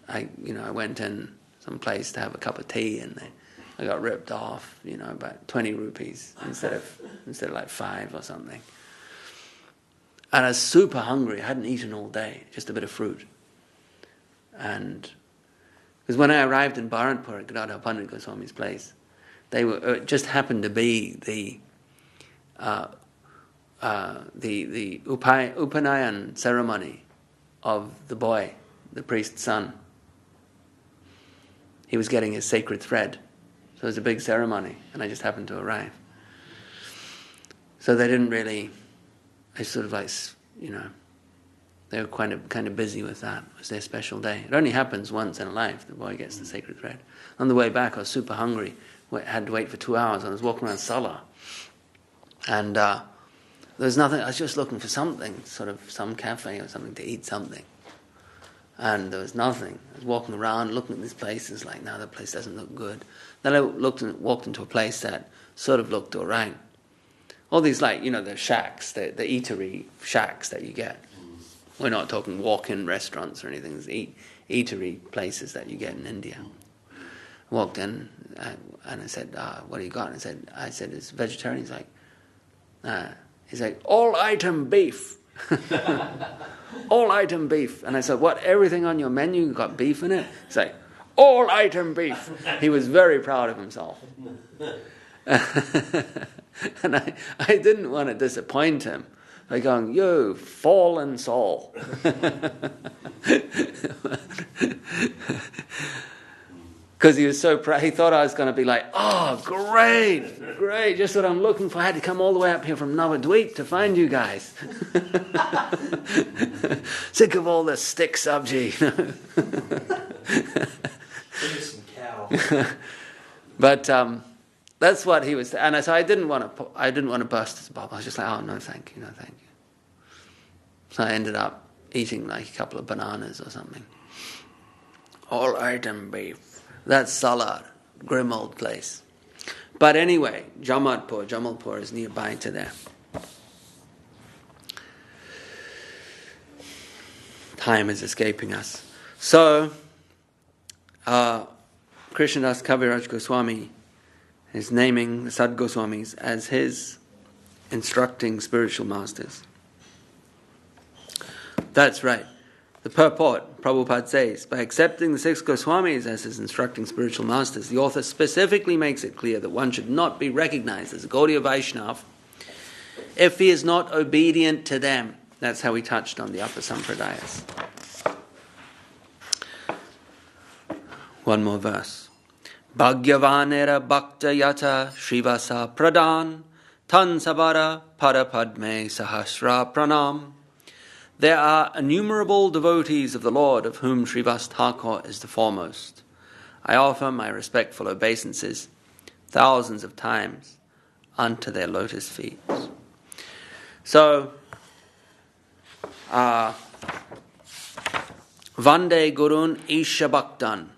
I went in some place to have a cup of tea, and I got ripped off, about 20 rupees instead of like 5 or something. And I was super hungry. I hadn't eaten all day, just a bit of fruit. And because when I arrived in Bharatpur at Gadadhar Pandit Goswami's place, it just happened to be the Upanayan ceremony of the boy, the priest's son. He was getting his sacred thread. So it was a big ceremony, and I just happened to arrive. So they didn't really, they sort of like, they were kind of busy with that. It was their special day. It only happens once in a life, the boy gets the sacred thread. On the way back, I was super hungry. I had to wait for 2 hours. I was walking around Salar. And there was nothing, I was just looking for something, sort of some cafe or something to eat something. And there was nothing. I was walking around, looking at these places, like, no, that place doesn't look good. Then I walked into a place that sort of looked all right. All these, like, the shacks, the eatery shacks that you get. We're not talking walk-in restaurants or anything. There's eatery places that you get in India. I walked in, and I said, what do you got? And I said, it's vegetarian. He's like, all-item beef. All-item beef. And I said, what, everything on your menu got beef in it? He's like, all-item beef. He was very proud of himself. And I didn't want to disappoint him by going, you fallen soul. Because he was so proud. He thought I was going to be like, oh, great, just what I'm looking for. I had to come all the way up here from Navadweep to find you guys. Sick of all this stick sabji. Some cow. But that's what he was. And so I didn't want to burst his bubble. I was just like, oh, no, thank you. So I ended up eating like a couple of bananas or something. All item beef. That's Salar, grim old place. But anyway, Jamalpur is nearby to there. Time is escaping us. So, Krishnadas Kaviraj Goswami is naming the Sad Goswamis as his instructing spiritual masters. That's right. The purport, Prabhupada says, by accepting the 6 Goswamis as his instructing spiritual masters, the author specifically makes it clear that one should not be recognized as a Gaudiya Vaishnava if he is not obedient to them. That's how we touched on the upper sampradayas. One more verse. Bhagyavanera bhakta yata shrivasa pradhan tan sabara parapadme sahasra pranam. There are innumerable devotees of the Lord, of whom Srivas Thakur is the foremost. I offer my respectful obeisances thousands of times unto their lotus feet. So, Vande Gurun Isha Bhaktan.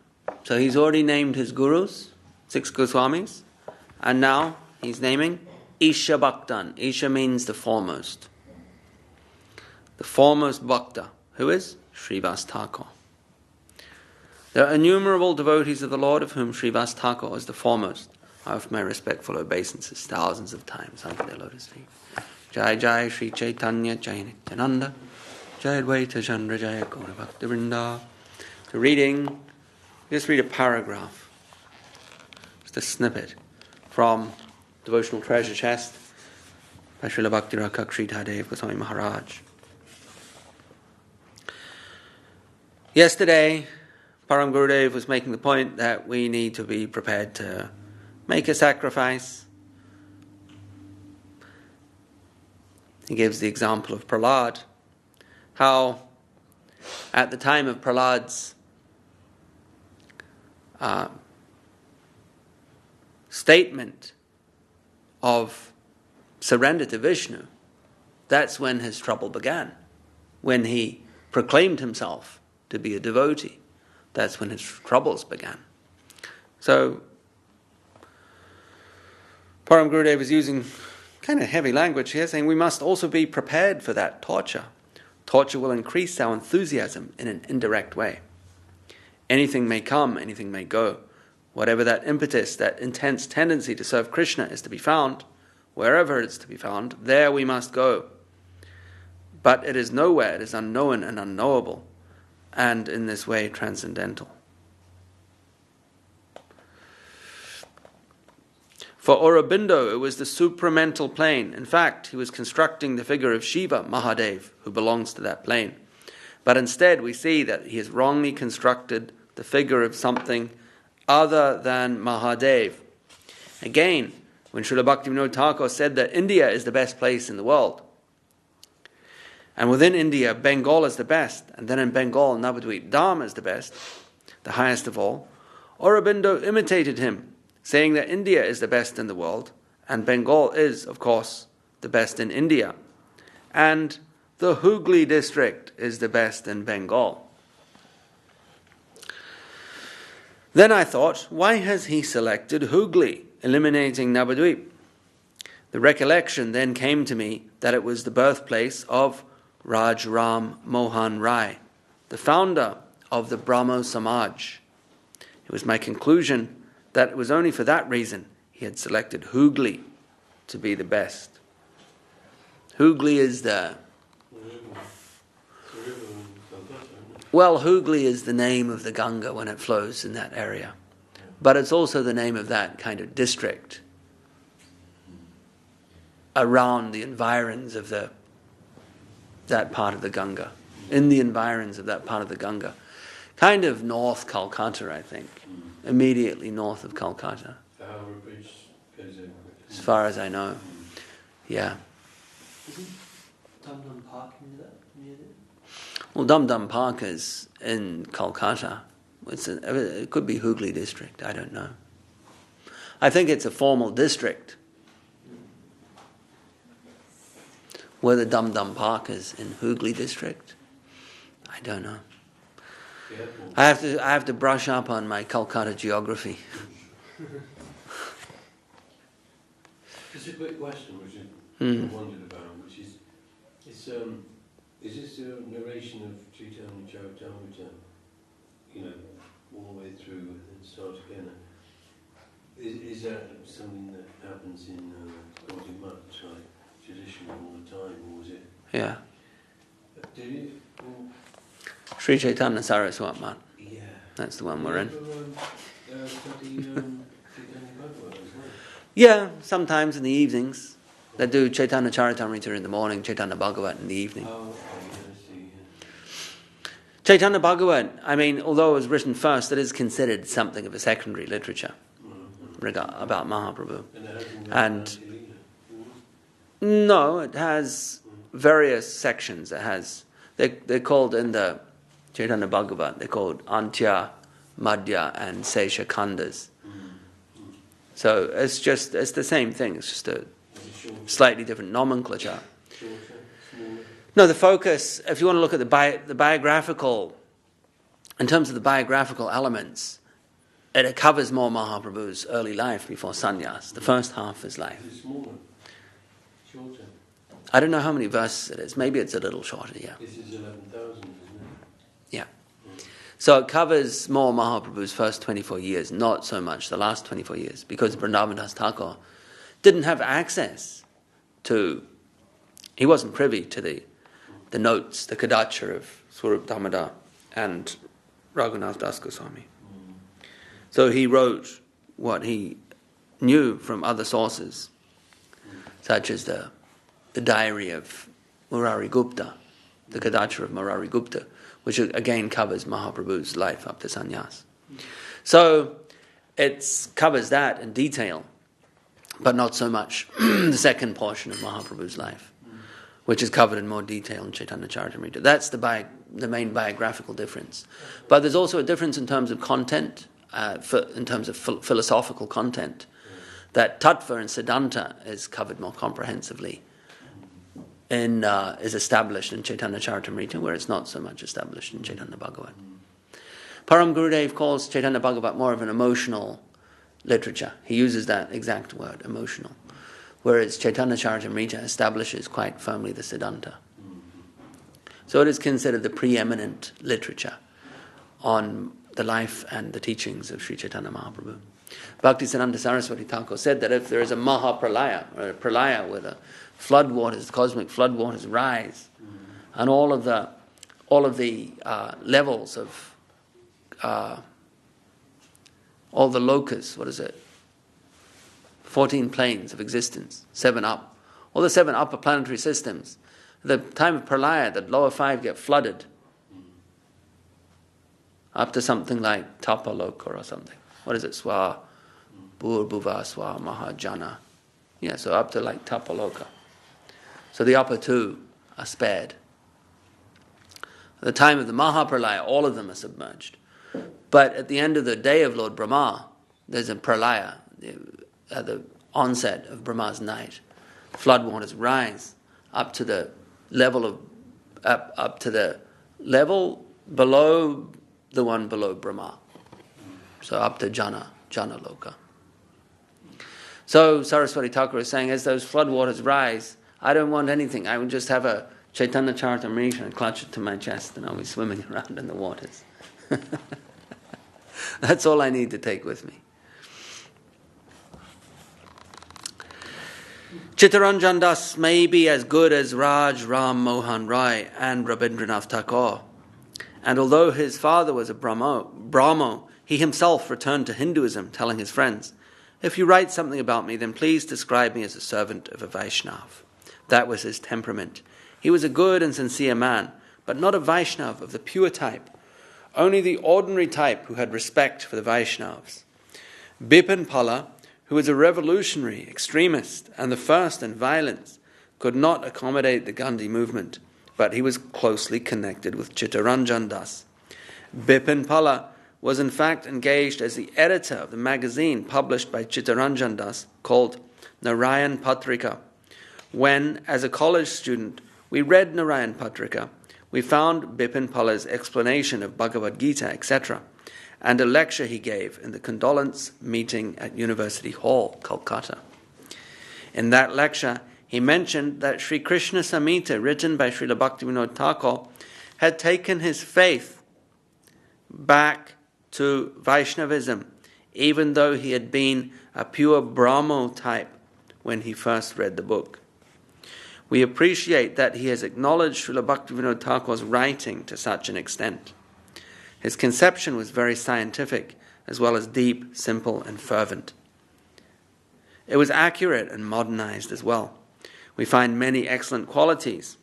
So he's already named his gurus, 6 Goswamis, and now he's naming Isha Bhaktan. Isha means the foremost. The foremost Bhakta. Who is? Srivas Thakur. There are innumerable devotees of the Lord, of whom Srivas Thakur is the foremost. I offer my respectful obeisances thousands of times under their lotus feet. Jai Jai Sri Chaitanya Charitamrita, Jai Advaita Chandra Jaya Gaura Bhakti Vrinda. So reading, just read a paragraph, just a snippet from Devotional Treasure Chest by Srila Bhakti Rakha Sridhar Dev Goswami Maharaj. Yesterday, Param Gurudev was making the point that we need to be prepared to make a sacrifice. He gives the example of Prahlad, how at the time of Prahlad's statement of surrender to Vishnu, that's when his trouble began. When he proclaimed himself to be a devotee, that's when his troubles began. So, Param Gurudev is using kind of heavy language here, saying we must also be prepared for that torture. Torture will increase our enthusiasm in an indirect way. Anything may come, anything may go. Whatever that impetus, that intense tendency to serve Krishna is to be found, wherever it's to be found, there we must go. But it is nowhere, it is unknown and unknowable, and in this way transcendental. For Aurobindo, it was the supramental plane. In fact, he was constructing the figure of Shiva, Mahadev, who belongs to that plane. But instead, we see that he has wrongly constructed the figure of something other than Mahadev. Again, when Srila Bhaktivinoda Thakur said that India is the best place in the world, and within India, Bengal is the best, and then in Bengal, Navadvip Dham is the best, the highest of all, Aurobindo imitated him, saying that India is the best in the world, and Bengal is, of course, the best in India, and the Hooghly district is the best in Bengal. Then I thought, why has he selected Hooghly, eliminating Navadvip? The recollection then came to me that it was the birthplace of Raj Ram Mohan Rai, the founder of the Brahmo Samaj. It was my conclusion that it was only for that reason he had selected Hooghly to be the best. Hooghly is the... Well, Hooghly is the name of the Ganga when it flows in that area. But it's also the name of that kind of district around the environs of that part of the Ganga. In the environs of that part of the Ganga. Kind of North Calcutta, I think. Immediately north of Calcutta. As far as I know. Yeah. Isn't Dum Dum Park near there? Well, Dum Dum Park is in Calcutta. It could be Hooghly district, I don't know. I think it's a formal district. Whether Dum Dum Park is in Hooghly district, I don't know. I have to brush up on my Calcutta geography. Just a quick question, which I wondered about, which is this a narration of Chaitanya Charitamrita, all the way through and start again? Is that something that happens in Gaudiya Math tradition all the time, or was it? Yeah. Did it? Sri Chaitanya Saraswat. Yeah. That's the one we're in. Chaitanya Yeah, sometimes in the evenings. They do Chaitanya Charitamrita in the morning, Chaitanya Bhagavat in the evening. Oh, okay, I see. Yeah. Chaitanya Bhagavat, although it was written first, it is considered something of a secondary literature about Mahaprabhu. And no, it has various sections. It has they're called in the Chaitanya Bhagavat, they're called Antya, Madhya, and Sesha Khandas. So it's the same thing. It's just a slightly different nomenclature. No, the focus, if you want to look at the biographical, in terms of the biographical elements, it covers more Mahaprabhu's early life before sannyas, the first half of his life. Is it smaller? Shorter? I don't know how many verses it is. Maybe it's a little shorter, yeah. This is 11,000, isn't it? Yeah. So it covers more Mahaprabhu's first 24 years, not so much the last 24 years, because Vrindavan Das Thakur didn't have access to, he wasn't privy to the notes, the Kadacha of Swarup Damodar and Raghunath Das Goswami. So he wrote what he knew from other sources, such as the diary of Murari Gupta, the Kadacha of Murari Gupta, which again covers Mahaprabhu's life up to sannyas. So it covers that in detail, but not so much the second portion of Mahaprabhu's life, which is covered in more detail in Chaitanya Charitamrita. That's the main biographical difference. But there's also a difference in terms of content, in terms of philosophical content, that Tattva and Siddhanta is covered more comprehensively, is established in Chaitanya Charitamrita, where it's not so much established in Chaitanya Bhagavat. Param Gurudev calls Chaitanya Bhagavat more of an emotional literature. He uses that exact word, emotional. Whereas Chaitanya Charitamrita establishes quite firmly the Siddhanta. So it is considered the preeminent literature on the life and the teachings of Sri Chaitanya Mahaprabhu. Bhaktisiddhanta Saraswati Thakur said that if there is a Mahapralaya, or a Pralaya where the floodwaters, cosmic floodwaters rise, and all of the levels of all the lokas, 14 planes of existence, 7 up. All the 7 upper planetary systems. At the time of Pralaya, the lower 5 get flooded. Up to something like Tapaloka or something. Swa, Bhurbhuva, Swa, Mahajana. Yeah, so up to like Tapaloka. So the upper 2 are spared. At the time of the Mahapralaya, all of them are submerged. But at the end of the day of Lord Brahma, there's a Pralaya, at the onset of Brahma's night. Floodwaters rise up to the level below the one below Brahma. So up to Jana Loka. So Saraswati Thakur is saying, as those floodwaters rise, I don't want anything. I would just have a Chaitanya Charitamrita and clutch it to my chest, and I'll be swimming around in the waters. That's all I need to take with me. Chittaranjan Das may be as good as Raj Ram Mohan Rai and Rabindranath Tagore. And although his father was a Brahmo, he himself returned to Hinduism, telling his friends, "If you write something about me, then please describe me as a servant of a Vaishnav." That was his temperament. He was a good and sincere man, but not a Vaishnav of the pure type. Only the ordinary type who had respect for the Vaishnavs. Bipin Pala, who was a revolutionary extremist and the first in violence, could not accommodate the Gandhi movement, but he was closely connected with Chittaranjan Das. Bipin Pala was in fact engaged as the editor of the magazine published by Chittaranjan Das called Narayan Patrika. When, as a college student, we read Narayan Patrika, we found Bipin Pala's explanation of Bhagavad Gita, etc., and a lecture he gave in the condolence meeting at University Hall, Calcutta. In that lecture, he mentioned that Sri Krishna Samhita, written by Srila Bhaktivinoda Thakur, had taken his faith back to Vaishnavism, even though he had been a pure Brahmo type when he first read the book. We appreciate that he has acknowledged Srila Bhaktivinoda Thakur's writing to such an extent. His conception was very scientific, as well as deep, simple, and fervent. It was accurate and modernized as well. We find many excellent qualities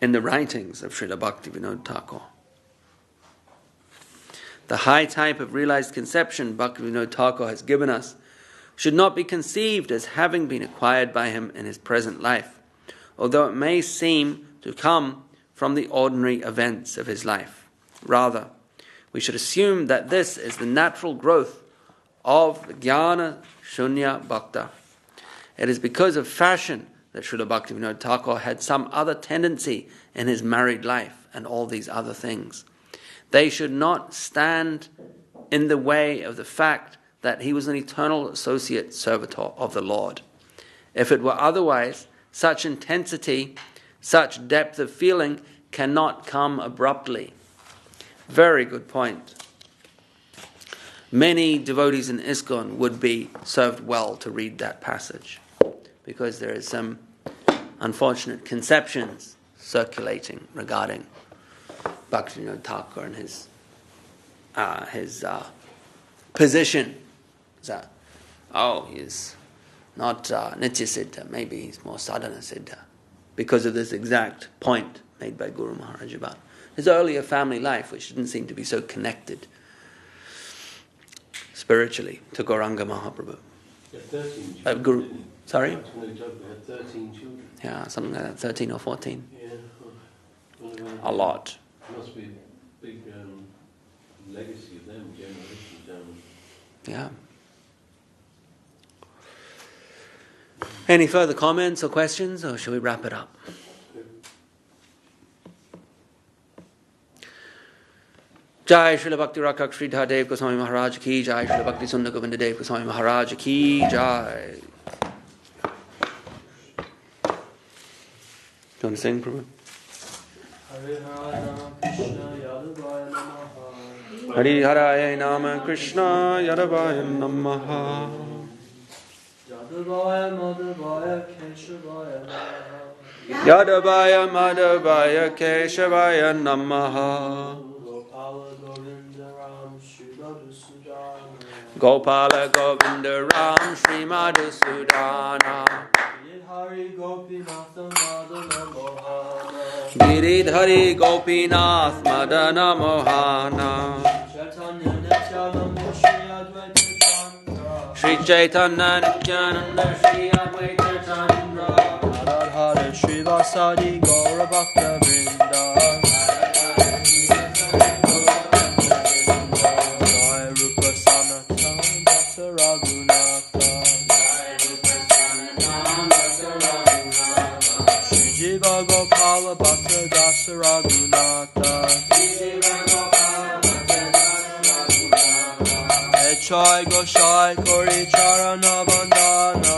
in the writings of Srila Bhaktivinoda Thakur. The high type of realized conception Bhaktivinoda Thakur has given us should not be conceived as having been acquired by him in his present life, although it may seem to come from the ordinary events of his life. Rather, we should assume that this is the natural growth of the Jnana Shunya Bhakta. It is because of fashion that Srila Bhaktivinoda Thakur had some other tendency in his married life and all these other things. They should not stand in the way of the fact that he was an eternal associate servitor of the Lord. If it were otherwise, such intensity, such depth of feeling cannot come abruptly. Very good point. Many devotees in ISKCON would be served well to read that passage, because there is some unfortunate conceptions circulating regarding Bhaktivinoda Thakur and his position that, he's not Nitya Siddha, maybe he's more Sadhana Siddha, because of this exact point made by Guru Maharaj about his earlier family life, which didn't seem to be so connected spiritually to Gauranga Mahaprabhu. Yeah, 13 children. Guru, sorry? No joke, we had 13 children. Yeah, something like that, 13 or 14. Yeah. A lot. Must be a big legacy of them, generations down. Yeah. Any further comments or questions, or shall we wrap it up? Jai Srila Bhakti Rakha Sridhar Dev Goswami Maharaj ki Jai, Srila Bhakti Sundar Govinda Dev Goswami Maharaj ki Jai. Do you want to sing, Prabhu? Hare Hare Hari Haraya Nama Krishna Yadavaya Namaha Nama Krishna Yadavaya Namaha Yadavaya Madhavaya Keshavaya Namaha Yadavaya Madhavaya Keshavaya Namaha Gopala Govinda Ram Shri Madhusudana Gopala Govinda Ram Shri Madhusudana Hari Gopinatha Madana Mohana Giridhari Gopinath Madana Mohana Chaitanya Nityananda Shri Advaita Chandra Shri Chaitanya Nityananda Shri Advaita Chandra Radhara Shri Vasadi Gaura Bhakta Vrinda Jai Rupa Sanatana Bhakta Raghunatha Jiva Gopala Bhakta Dasa Raghunatha Echai Goshai Kori Charana Vandana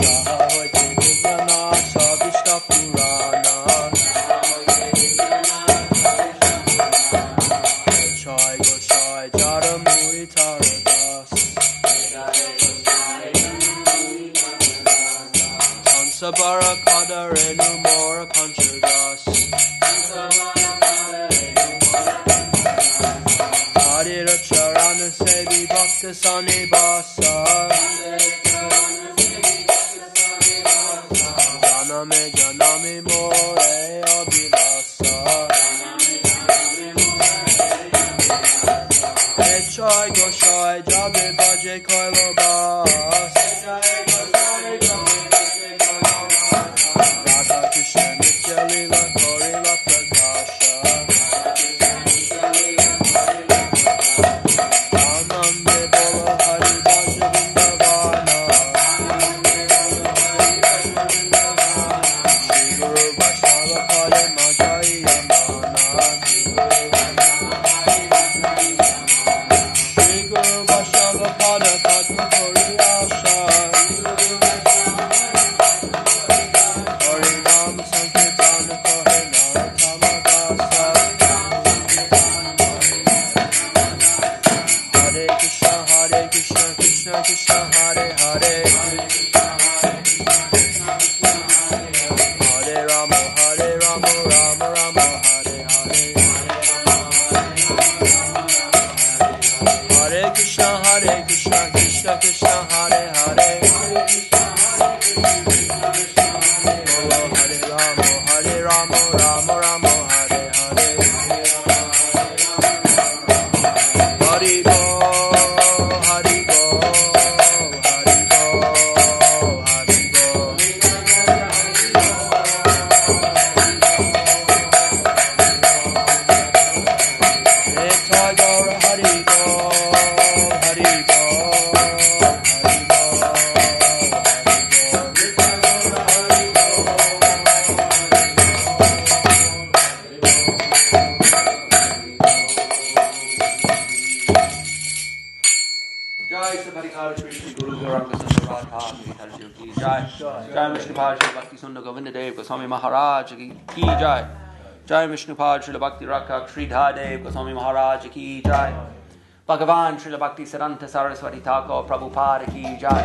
Jahavati Vignana Sabhishta Purana Echai Goshai Jaramuri Taradas Sabara Pada Renu Mora Panchadas Adira Charana Sevi Bhakta Sanibasa Janame More Abhilasa Echai Goshai Jabe Bhaje Koilabas Krishna Nitya Lila Korila Prakasha Anande Bola Hari Bhaja Vindavana Shri Guru Vaishnava Pade Majai Yamana Shri Guru Vaishnava Pade Padma Kori Asha Krishna Hare Hare Hare Rama Rama Rama Hare Hare Hare Krishna Krishna Krishna Hare Hare Hare Rama Rama Rama Hare Hare Hari Bo Hari Bo Hari Bo Hari Bo Nitai Gaura Hari Bo Hari Bo Hari Bo Jai Sri Bhakti Krishna Guru Gauranga Sundar Radha Vital ki Jai Jai Vishnu Pad Sri Bhakti Sundar Govinda Dev Goswami Maharaj ki Jai Jai Vishnu Pad Sri Bhakti Rakha Sridhar Dev Goswami Maharaj ki Jai Bhagavan Sri Bhakti Siddhanta Saraswati Thakur Prabhupada ki Jai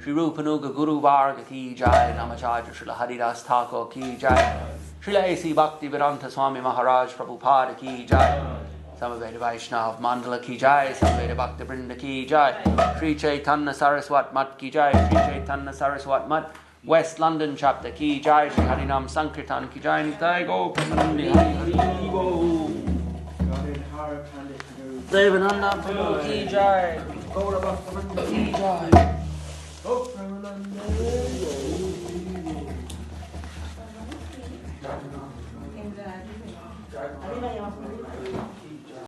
Shri Rupanuga Guru Varga ki Jai Namacharya Sri Haridas Thakur ki Jai Sri A.C. Bhakti Vedanta Swami Maharaj Prabhupada ki Jai Samaveda Vaishnav Mandala ki Jai, Samaveda Bhakta Vrinda ki Jai, Sri Chaitanya Saraswat Mat ki Jai, Sri Chaitanya Saraswat Mat, West London chapter ki jai, Shri Harinam Sankirtan ki jai, Nitai Go, Premanandi Hari Hari Go. Devananda Prabhu ki jai, Gaura Bhaktivinoda ki jai. Go Premanandi.